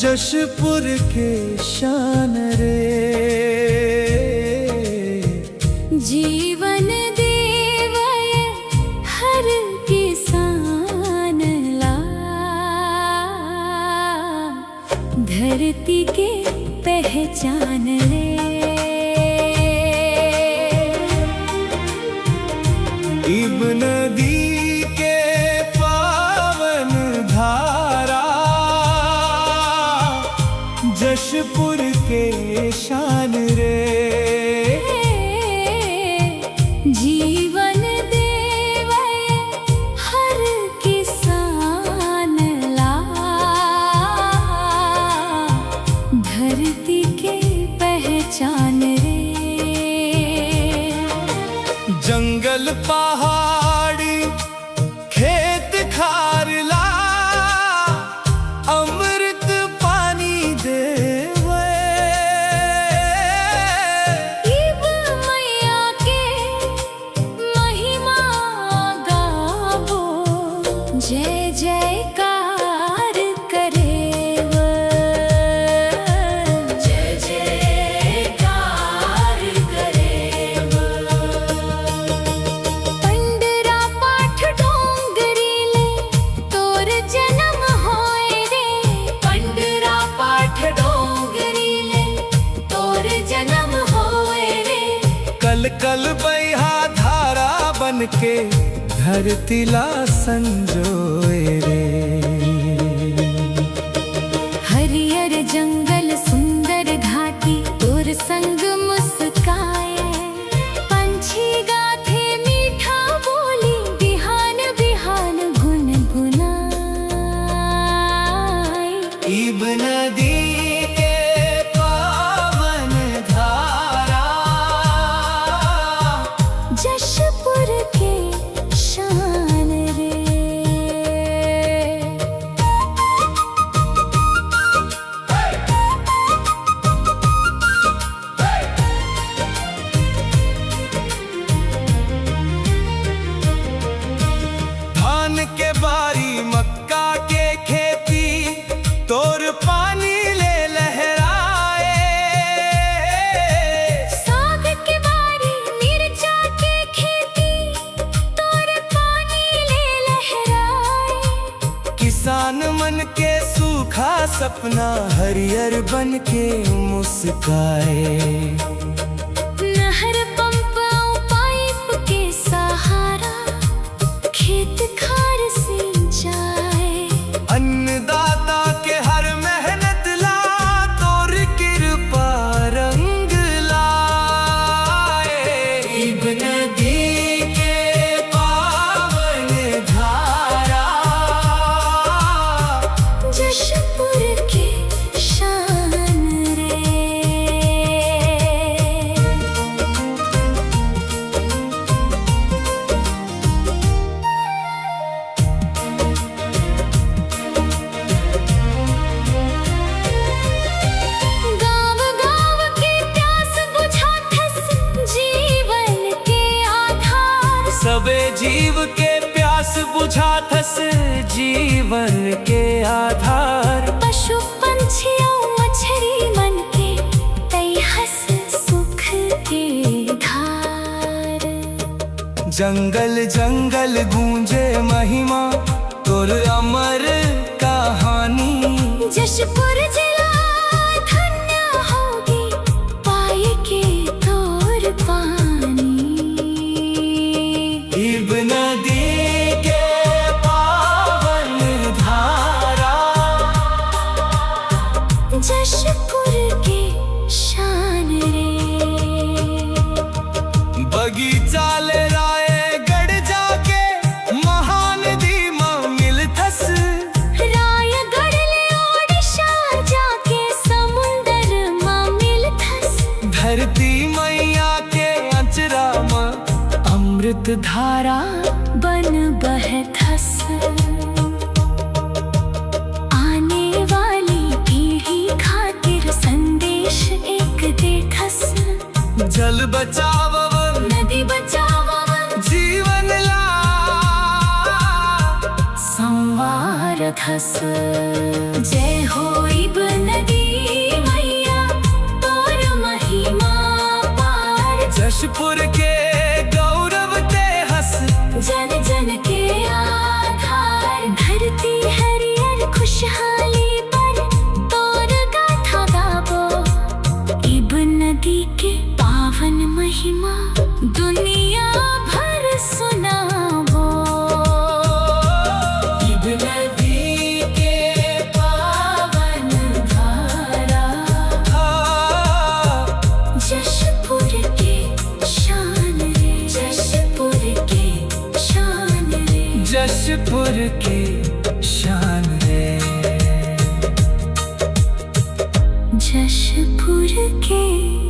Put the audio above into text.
जशपुर के शान रे। जीवन देवय हर किसान ला, धरती के पहचान रे। इब नदी के पावन धारा, जशपुर के शान रे। जीवन देवय हर किसान ला, धरती के पहचान रे। जंगल पहाड़ी खेत खारला, अमृत पानी देवे। इब मैया के महिमा गावो, जय जयकार करेव। जय जयकार करेव। पंडरा पाठ डोंगरीले तोर जन्म होय रे। पंडरा पाठ डोंगरीले तोर जन्म होय रे। कल कल बहा धारा बन के धरती ला संजोए रे। हरियर जंगल सुंदर घाटी तोर संग मुस्काए। पंछी गाथे मीठा बोली, बिहान बिहान गुनगुनाए। इब नदी के पावन धारा, जशपुर के शान रे। धान के बारी मक्का के खेती, तोर पानी ले लहराए। साग के बारी मिर्चा के खेती, तोर पानी ले लहराए। किसान मन के सूखा सपना हरियर बन के मुस्काए। नहर पंप और पाइप के सहारा, खेत खार सिंचाए। अन्नदाता के हर मेहनत ला, तोर कृपा रंग लाए। इब नदी के पावन धारा, जशपुर के शान रे। गाँव गाँव के प्यास बुझाथस, जीवन के आधार। सबे जीव के प्यास बुझाथस, जीवन के आधार। पशु पंछी और मछली मन के तैहस सुख के धार। जंगल जंगल गूंजे महिमा, तोर अमर कहानी। जशपुर जिला धन्य होगी, पाए के तोर पानी। इब नदी के पावन धारा, जशपुर के शान रे। बगीचा ले रायगढ़ जाके महानदी में मिलथस। रायगढ़ ले ओडिशा जाके समुंदर में मिलथस। धरती मैया के अचरा में अमृत धारा बन बहथस। आने वाली पीढ़ी खातिर संदेश एक देथस। जल बचाव नदी बचाव, जीवन ला संवार धस। जय हो इब के शान है। जशपुर के